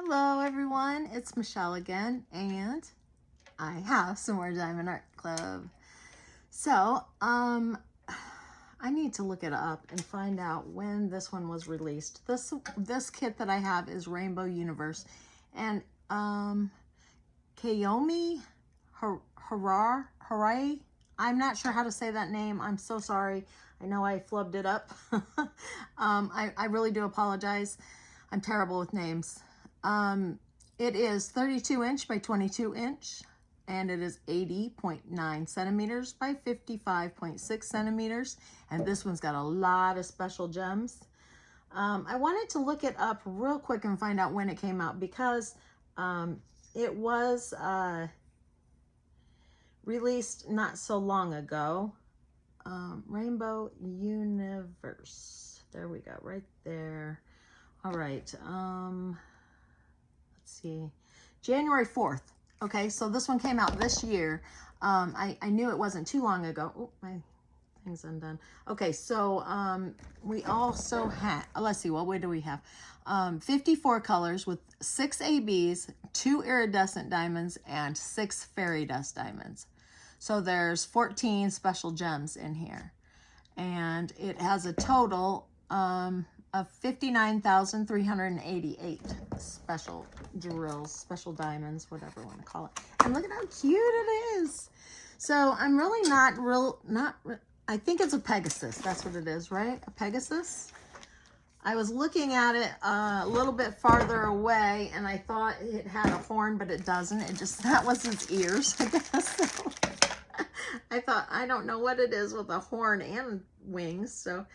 Hello everyone, it's Michelle again, and I have some more Diamond Art Club. So, I need to look it up and find out when this one was released. This kit that I have is Rainbow Universe, and Kayomi Harai. I'm not sure how to say that name. I'm so sorry. I know I flubbed it up. I really do apologize. I'm terrible with names. It is 32 inch by 22 inch, and it is 80.9 centimeters by 55.6 centimeters. And this one's got a lot of special gems. I wanted to look it up real quick and find out when it came out, because it was released not so long ago. Rainbow Universe. There we go, right there. All right. Let's see. January 4th. Okay, so this one came out this year. I knew it wasn't too long ago. Oh, my thing's undone. Okay, so we also had, let's see, what do we have? 54 colors with 6 ABs, 2 iridescent diamonds, and 6 fairy dust diamonds. So there's 14 special gems in here. And it has a total of 59,388 special drills, special diamonds, whatever you want to call it. And look at how cute it is. So I'm really I think it's a Pegasus. That's what it is, right? A Pegasus. I was looking at it a little bit farther away, and I thought it had a horn, but it doesn't. That was its ears, I guess. So I thought, I don't know what it is with a horn and wings. So,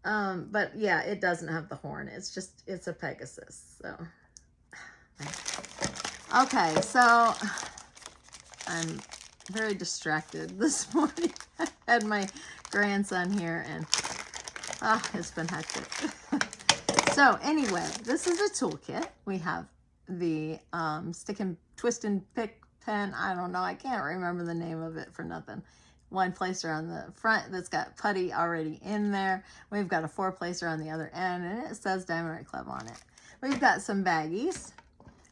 but yeah, it doesn't have the horn. It's a Pegasus. So, okay. So I'm very distracted this morning. I had my grandson here, and it's been hectic. So anyway, this is a toolkit. We have the stick and twist and pick pen. I don't know. I can't remember the name of it for nothing. One placer on the front that's got putty already in there. We've got a 4-placer on the other end, and it says Diamond Art Club on it. We've got some baggies.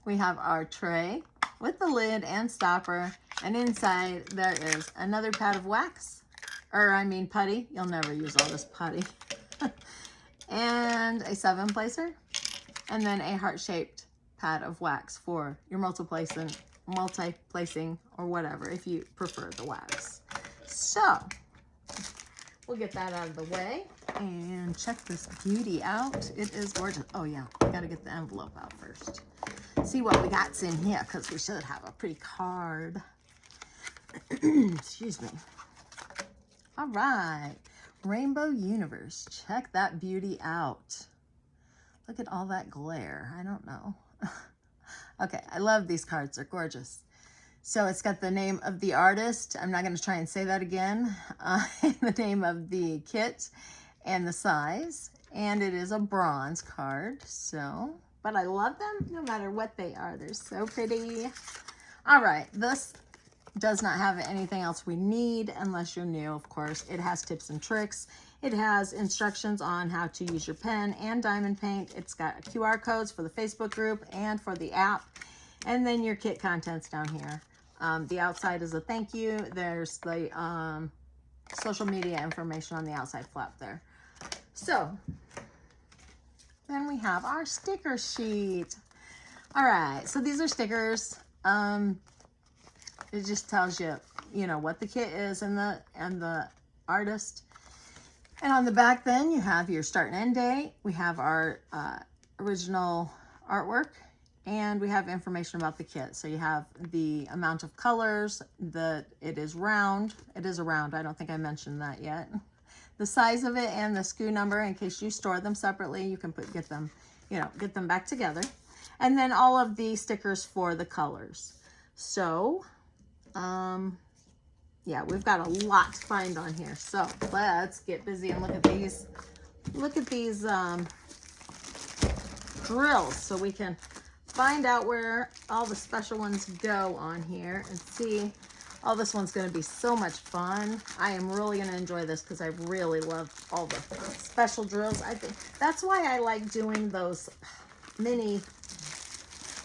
We have our tray with the lid and stopper, and inside there is another pad of wax, or I mean putty. You'll never use all this putty. And a 7-placer, and then a heart-shaped pad of wax for your multi-placing or whatever, if you prefer the wax. So we'll get that out of the way and check this beauty out. It is gorgeous. Oh yeah, we got to get the envelope out first. See what we got in here, because we should have a pretty card. Excuse me. All right, Rainbow Universe. Check that beauty out. Look at all that glare. I don't know. Okay, I love these cards. They're gorgeous. So it's got the name of the artist. I'm not going to try and say that again. The name of the kit and the size. And it is a bronze card. So, but I love them no matter what they are. They're so pretty. All right, this does not have anything else we need unless you're new, of course. It has tips and tricks. It has instructions on how to use your pen and diamond paint. It's got QR codes for the Facebook group and for the app. And then your kit contents down here. The outside is a thank you. There's the social media information on the outside flap there. So then we have our sticker sheet. All right, so these are stickers. It just tells you, what the kit is and the artist. And on the back then you have your start and end date. We have our original artwork, and we have information about the kit. So you have the amount of colors, it is round. It is a round. I don't think I mentioned that yet. The size of it and the SKU number, in case you store them separately, you can get them back together. And then all of the stickers for the colors. So, yeah, we've got a lot to find on here. So let's get busy and look at these. Look at these drills, so we can find out where all the special ones go on here and see. Oh, this one's going to be so much fun. I am really going to enjoy this because I really love all the special drills. I think that's why I like doing those mini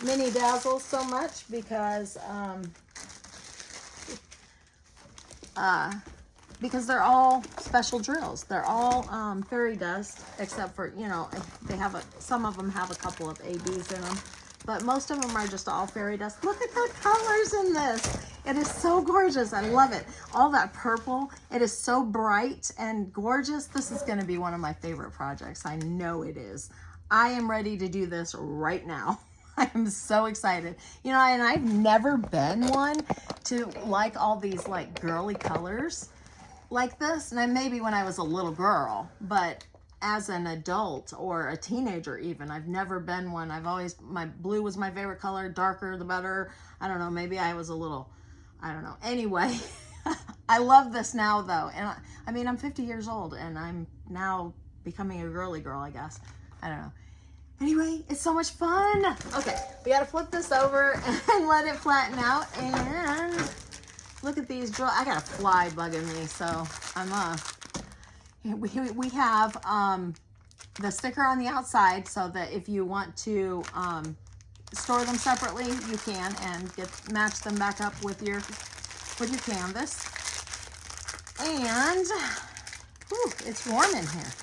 mini dazzles so much because they're all special drills. They're all fairy dust, except for, you know, some of them have a couple of ABs in them, but most of them are just all fairy dust. Look at the colors in this. It is so gorgeous. I love it. All that purple. It is so bright and gorgeous. This is going to be one of my favorite projects. I know it is. I am ready to do this right now. I am so excited. You know, and I've never been one to like all these like girly colors like this. And maybe when I was a little girl, but as an adult or a teenager even, I've never been one. I've always, my blue was my favorite color. Darker the better. I don't know, maybe I was a little, I don't know. Anyway, I love this now though. And I mean, I'm 50 years old and I'm now becoming a girly girl, I guess. I don't know. Anyway, it's so much fun. Okay, we gotta flip this over and let it flatten out. And look at these drill. I got a fly bugging me, so we have the sticker on the outside, so that if you want to store them separately, you can, and match them back up with your canvas. And whew, it's warm in here.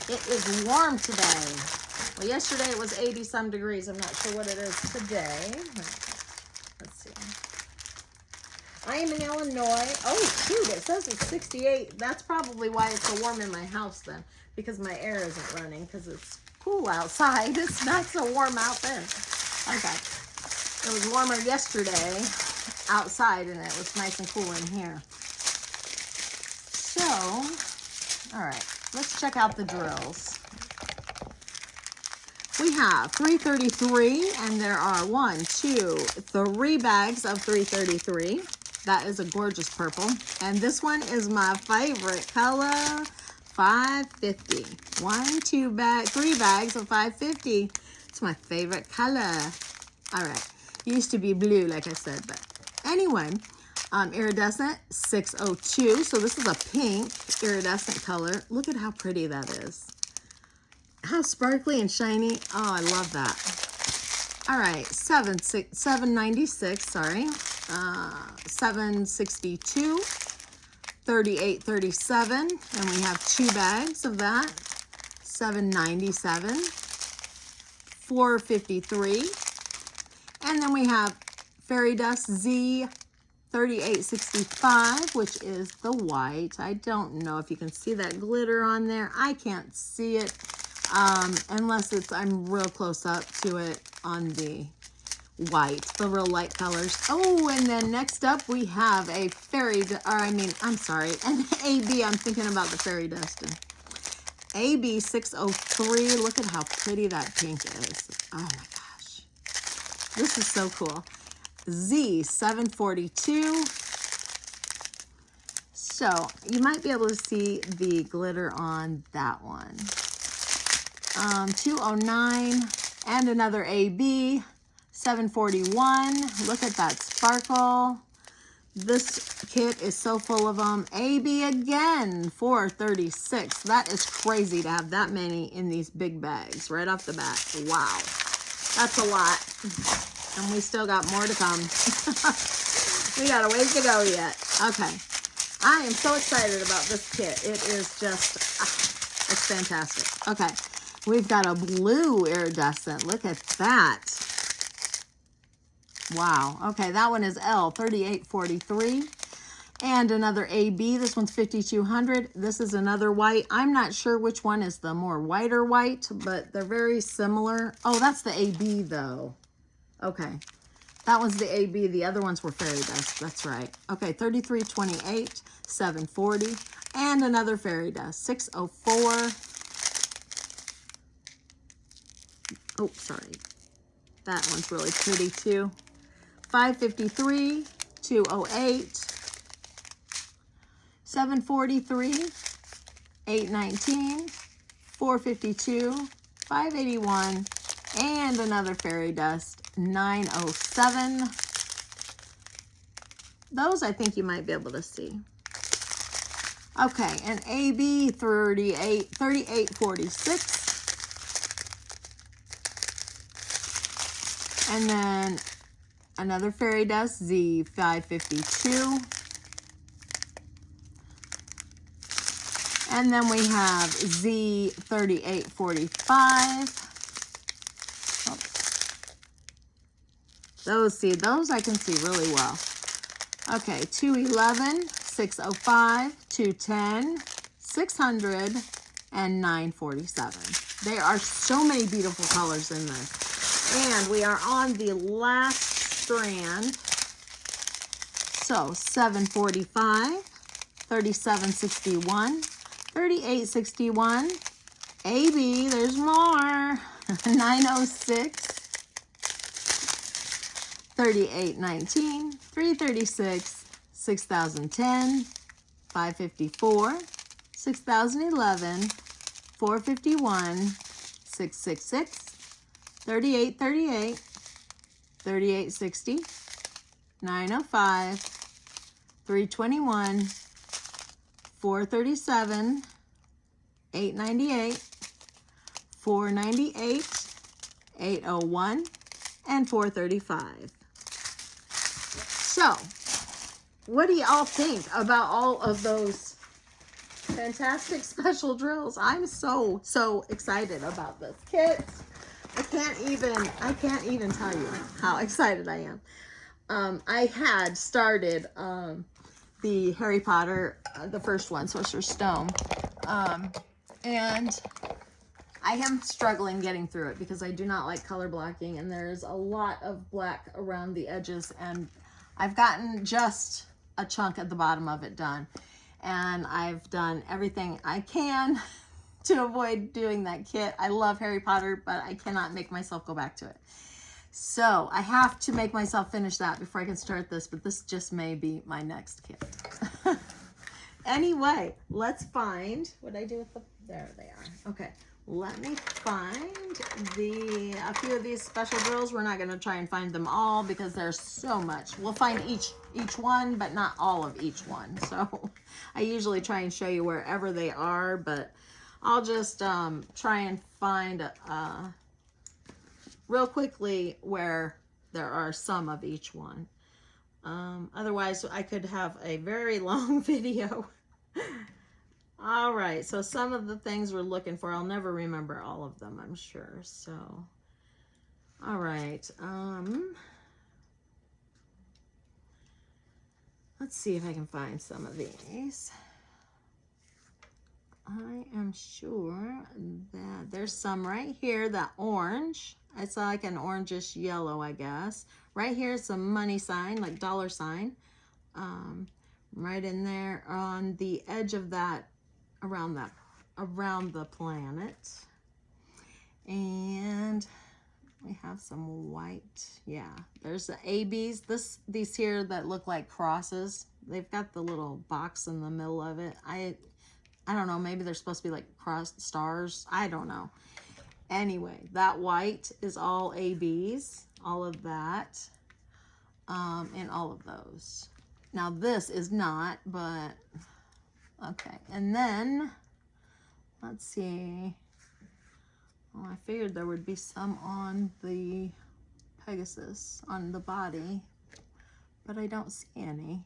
It is warm today. Well, yesterday it was 80 some degrees. I'm not sure what it is today. Let's see. I am in Illinois. Oh, shoot, it says it's 68. That's probably why it's so warm in my house then, because my air isn't running, because it's cool outside. It's not so warm out there. Okay. It was warmer yesterday outside, and it was nice and cool in here. So, all right. Let's check out the drills. We have 333, and there are 3 bags of 333. That is a gorgeous purple. And this one is my favorite color, 550. 3 bags of 550. It's my favorite color. All right. Used to be blue, like I said, but anyway. Iridescent 602. So this is a pink iridescent color. Look at how pretty that is. How sparkly and shiny. Oh, I love that. All right, 796, sorry. 762, 3837, and we have 2 bags of that. 797, 453, and then we have Fairy Dust Z 3865, which is the white. I don't know if you can see that glitter on there. I can't see it unless I'm real close up to it on the white, the real light colors. Oh, and then next up we have a an AB. I'm thinking about the Fairy Dust. AB 603. Look at how pretty that pink is. Oh my gosh. This is so cool. Z 742. So you might be able to see the glitter on that one. 209 and another AB 741. Look at that sparkle. This kit is so full of them. AB again 436. That is crazy to have that many in these big bags right off the bat. Wow, that's a lot. And we still got more to come. We got a ways to go yet. Okay. I am so excited about this kit. It is just, it's fantastic. Okay. We've got a blue iridescent. Look at that. Wow. Okay. That one is L 3843. And another AB. This one's 5200. This is another white. I'm not sure which one is the more whiter white, but they're very similar. Oh, that's the AB though. Okay, that one's the AB. The other ones were Fairy Dust. That's right. Okay, 3328, 740, and another Fairy Dust, 604. Oh, sorry. That one's really pretty too. 553, 208, 743, 819, 452, 581, and another Fairy Dust, 907. Those I think you might be able to see. Okay, and AB 3846. And then another fairy dust, Z552. And then we have Z3845. Those I can see really well. Okay, 211, 605, 210, 600, and 947. There are so many beautiful colors in this. And we are on the last strand. So 745, 3761, 3861, AB, there's more, 906, 3819, 336, 6010, 554, 6011, 451, 666, 3838, 3860, 905, 321, 437, 898, 498, 801, and 435. So, what do y'all think about all of those fantastic special drills? I'm so excited about this kit. I can't even tell you how excited I am. I had started the Harry Potter, the first one, Sorcerer's Stone, and I am struggling getting through it because I do not like color blocking, and there's a lot of black around the edges, and I've gotten just a chunk at the bottom of it done, and I've done everything I can to avoid doing that kit. I love Harry Potter, but I cannot make myself go back to it. So I have to make myself finish that before I can start this, but this just may be my next kit. Anyway, let's find what I do with the, there they are. Okay, let me find a few of these special drills. We're not gonna try and find them all because there's so much. We'll find each one, but not all of each one. So I usually try and show you wherever they are, but I'll just try and find real quickly where there are some of each one. Otherwise, I could have a very long video. All right, so some of the things we're looking for, I'll never remember all of them, I'm sure. So, all right. Let's see if I can find some of these. I am sure that there's some right here, that orange. It's like an orangish yellow, I guess. Right here, some money sign, like dollar sign. Right in there on the edge of that, around the planet. And we have some white, yeah. There's the ABs. These here that look like crosses. They've got the little box in the middle of it. I don't know, maybe they're supposed to be like cross stars. I don't know. Anyway, that white is all ABs, all of that, and all of those. Now this is not, but okay. And then, let's see. Oh, I figured there would be some on the Pegasus, on the body, but I don't see any,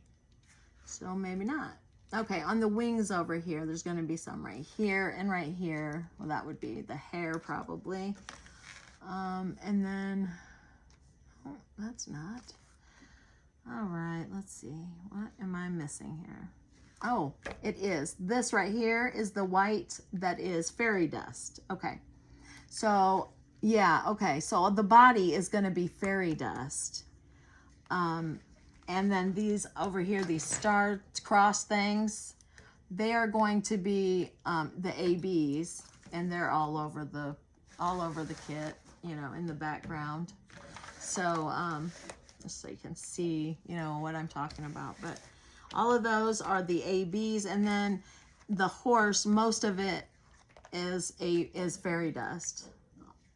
so maybe not. Okay, on the wings over here, there's going to be some right here and right here. Well, that would be the hair probably. And then, oh, that's not. All right, let's see. What am I missing here? Oh, it is. This right here is the white that is fairy dust. Okay, so yeah, okay. So the body is going to be fairy dust. And then these over here, these star cross things, they are going to be the ABs, and they're all over the kit, you know, in the background. So just so you can see, you know, what I'm talking about. But all of those are the ABs, and then the horse, most of it is fairy dust.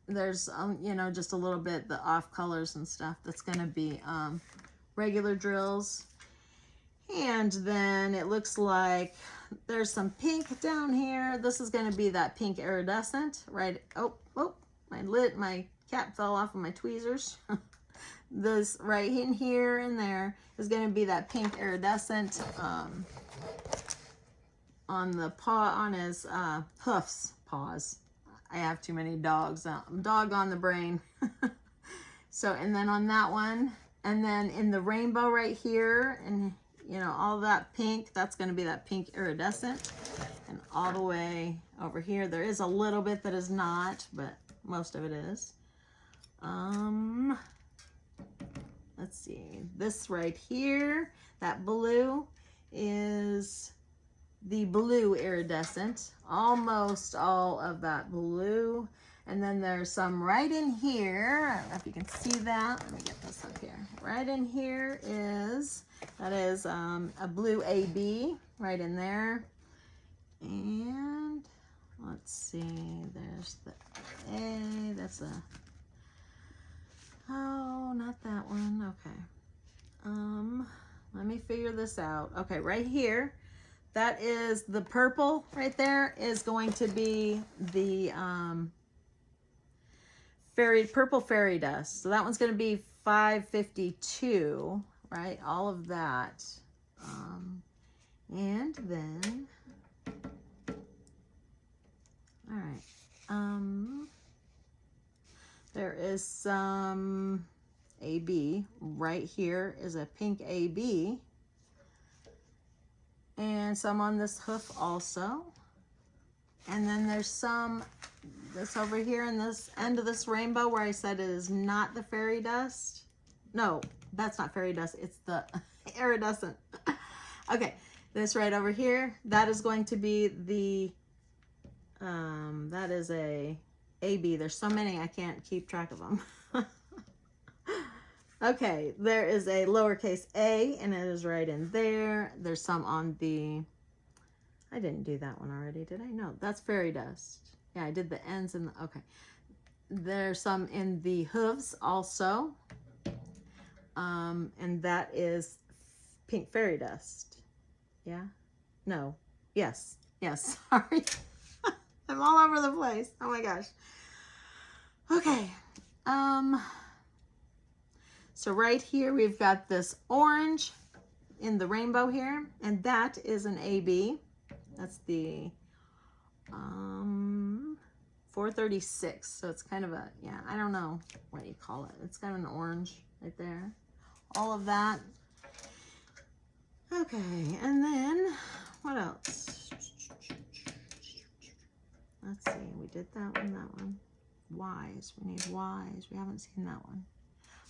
There's you know, just a little bit the off colors and stuff that's going to be regular drills. And then it looks like there's some pink down here. This is going to be that pink iridescent, right? Oh, my cap fell off of my tweezers. This right in here and there is going to be that pink iridescent on the paw, on his paws. I have too many dogs. Dog on the brain. So, and then on that one, and then in the rainbow right here, and you know, all that pink, that's going to be that pink iridescent. And all the way over here, there is a little bit that is not, but most of it is. Let's see, this right here, that blue is the blue iridescent, almost all of that blue. And then there's some right in here. I don't know if you can see that. Let me get this up here. Right in here is, that is a blue AB right in there. And let's see, there's the A, that's a, oh, not that one, okay. Let me figure this out. Okay, right here, that is the purple right there is going to be the purple fairy dust. So that one's going to be 552, right? All of that. And then, all right. There is some AB. Right here is a pink AB. And some on this hoof also. And then there's some, this over here in this end of this rainbow where I said it is not the fairy dust. No, that's not fairy dust. It's the iridescent. Okay, this right over here, that is going to be the, that is a AB. There's so many I can't keep track of them. Okay, there is a lowercase a, and it is right in there. There's some on the, I didn't do that one already, did I? No, that's fairy dust. Yeah, I did the ends and the, okay. There's some in the hooves also. And that is pink fairy dust. Yeah? No. Yes. Yes. Sorry. I'm all over the place. Oh my gosh. Okay. So right here we've got this orange in the rainbow here, and that is an AB. That's the 436. So it's kind of a, yeah, I don't know what you call it. It's kind of an orange right there. All of that. Okay, and then what else? Let's see, we did that one. Y's, we need Y's. We haven't seen that one.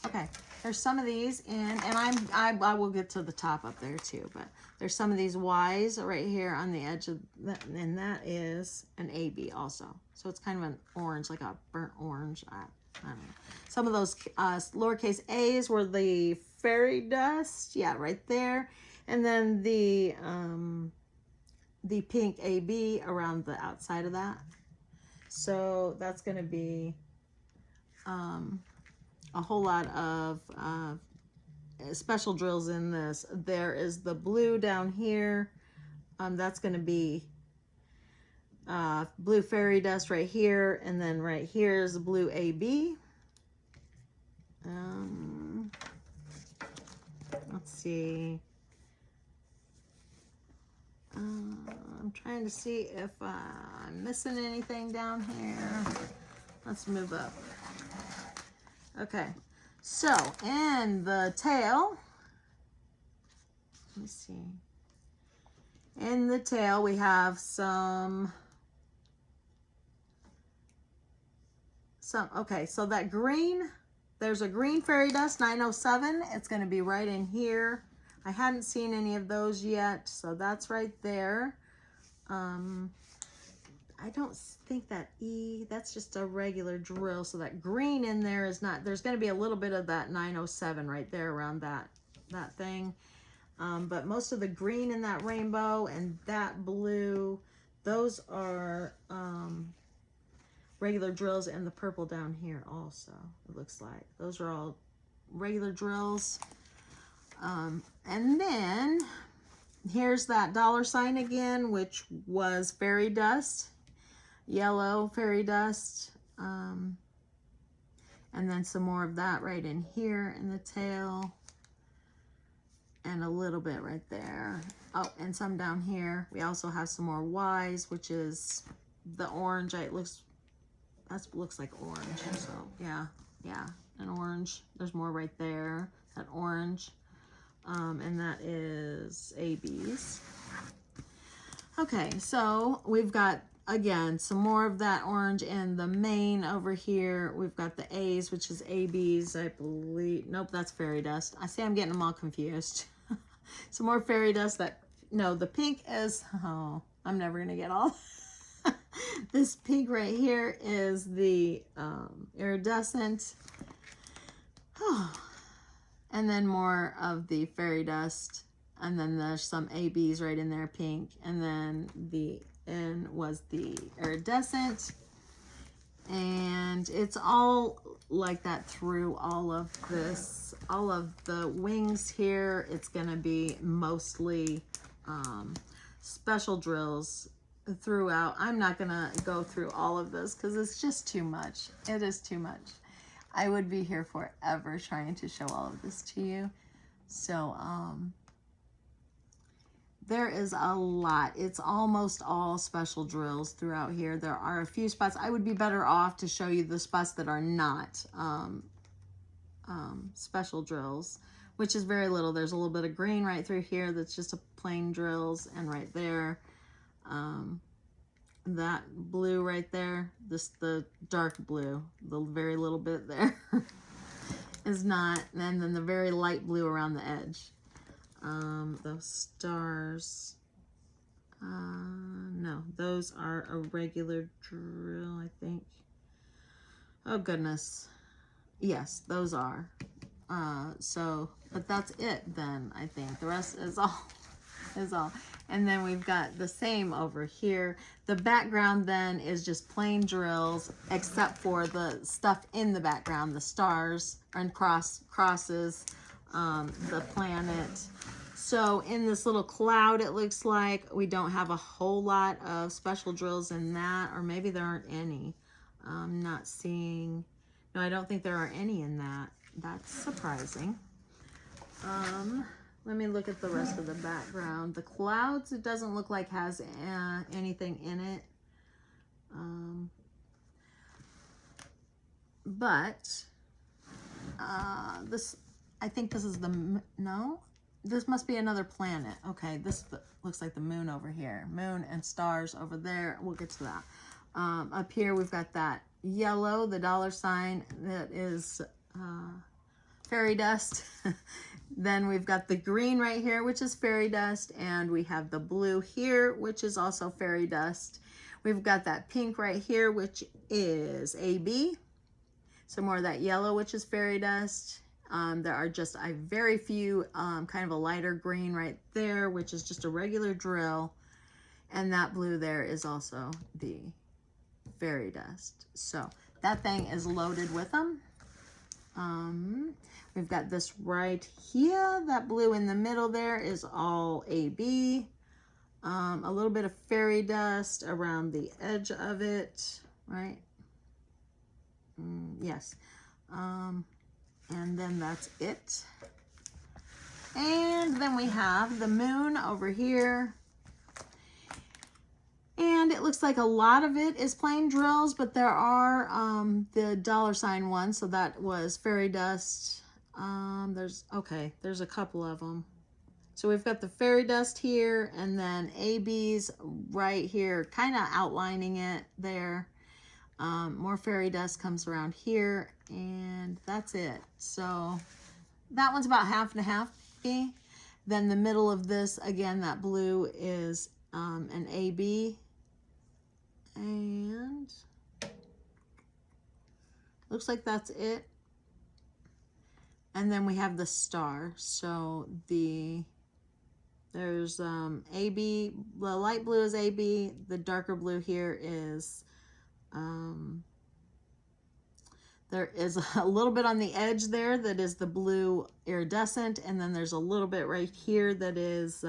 Okay, there's some of these in, and I will get to the top up there too, but there's some of these Y's right here on the edge of that, and that is an AB also. So it's kind of an orange, like a burnt orange. I don't know. Some of those lowercase a's were the fairy dust. Yeah, right there. And then the pink AB around the outside of that. So that's going to be a whole lot of special drills in this. There is the blue down here. That's going to be blue fairy dust right here. And then right here is the blue AB. Let's see. I'm trying to see if I'm missing anything down here. Let's move up. Okay, so in the tail, let me see. In the tail, we have some, okay, so that green, there's a green fairy dust 907. It's going to be right in here. I hadn't seen any of those yet, so that's right there. I don't think that E, that's just a regular drill. So that green in there is not, there's going to be a little bit of that 907 right there around that thing. But most of the green in that rainbow and that blue, those are regular drills, and the purple down here also, it looks like. Those are all regular drills. And then here's that $sign again, which was fairy dust. Yellow fairy dust, and And then some more of that right in here in the tail. And a little bit right there. Oh, and some down here. We also have some more Ys, which is the orange. It looks, that looks like orange. So yeah, an orange. There's more right there, that orange. And that is ABs. Okay, so we've got, again, some more of that orange in the main over here. We've got the A's, which is ABs, I believe. Nope, that's fairy dust. I see I'm getting them all confused. Some more fairy dust that, no, the pink is, oh, I'm never going to get all. This pink right here is the iridescent. Oh. And then more of the fairy dust. And then there's some ABs right in there, pink. And then the N was the iridescent. And it's all like that through all of this, all of the wings here. It's gonna be mostly special drills throughout. I'm not gonna go through all of this because it's just too much. It is too much. I would be here forever trying to show all of this to you. So there is a lot. It's almost all special drills throughout here. There are a few spots. I would be better off to show you the spots that are not special drills, which is very little. There's a little bit of green right through here that's just a plain drills, and right there, that blue right there, the dark blue, the very little bit there is not, and then the very light blue around the edge. Those stars, no, those are a regular drill, I think. Oh goodness, yes, those are. So, but that's it then, I think. The rest is all, And then we've got the same over here. The background then is just plain drills, except for the stuff in the background, the stars and crosses, the planet. So in this little cloud, it looks like we don't have a whole lot of special drills in that, or maybe there aren't any. I'm not seeing, no, I don't think there are any in that. That's surprising. Let me look at the rest of the background. The clouds, it doesn't look like has anything in it. But this, I think this is the, no? This must be another planet. Okay, this looks like the moon over here. Moon and stars over there. We'll get to that. Up here, we've got that yellow, the $sign, that is fairy dust. Then we've got the green right here, which is fairy dust. And we have the blue here, which is also fairy dust. We've got that pink right here, which is AB. Some more of that yellow, which is fairy dust. There are just a very few, kind of a lighter green right there, which is just a regular drill. And that blue there is also the fairy dust. So that thing is loaded with them. We've got this right here. That blue in the middle there is all AB. A little bit of fairy dust around the edge of it, right? Yes. And then that's it. And then we have the moon over here. And it looks like a lot of it is plain drills, but there are the $sign one, so that was fairy dust. There's a couple of them. So we've got the fairy dust here, and then ABs right here, kind of outlining it there. More fairy dust comes around here, and that's it. So that one's about half and a half. Then the middle of this, again, that blue is an AB. And looks like that's it. And then we have the star. So there's AB, the light blue is AB, the darker blue here is there is a little bit on the edge there that is the blue iridescent, and then there's a little bit right here that is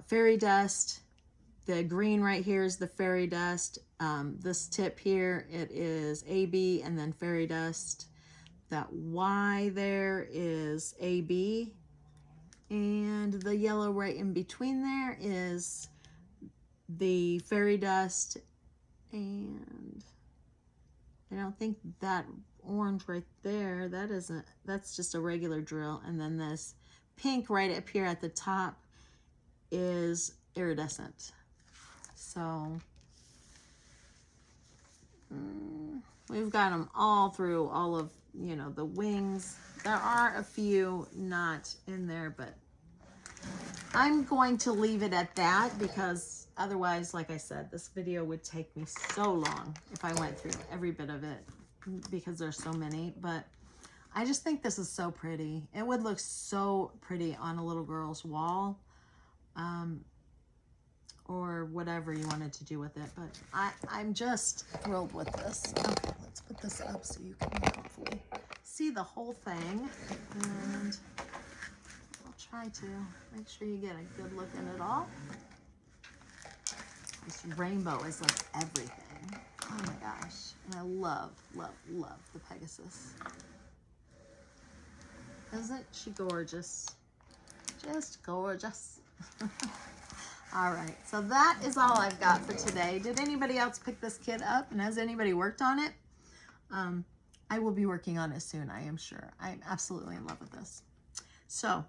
fairy dust. The green right here is the fairy dust. This tip here, it is AB and then fairy dust. That Y there is AB. And the yellow right in between there is the fairy dust. And I don't think that orange right there, that's just a regular drill. And then this pink right up here at the top is iridescent. So we've got them all through all of, you know, the wings. There are a few not in there, but I'm going to leave it at that because otherwise, like I said, this video would take me so long if I went through every bit of it because there's so many. But I just think this is so pretty. It would look so pretty on a little girl's wall. Or whatever you wanted to do with it, but I'm just thrilled with this. Okay, let's put this up so you can hopefully see the whole thing, and I'll try to make sure you get a good look at it all. This rainbow is like everything. Oh my gosh, and I love, love, love the Pegasus. Isn't she gorgeous? Just gorgeous. All right, so that is all I've got for today. Did anybody else pick this kit up, and has anybody worked on it? I will be working on it soon, I am sure. I'm absolutely in love with this. So,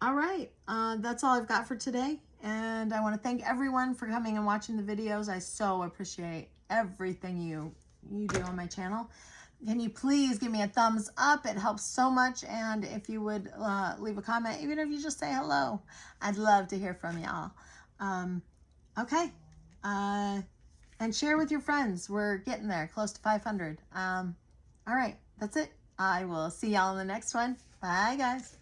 all right, that's all I've got for today. And I want to thank everyone for coming and watching the videos. I so appreciate everything you do on my channel. Can you please give me a thumbs up? It helps so much. And if you would leave a comment, even if you just say hello, I'd love to hear from y'all. Okay. And share with your friends. We're getting there, close to 500. All right, that's it. I will see y'all in the next one. Bye, guys.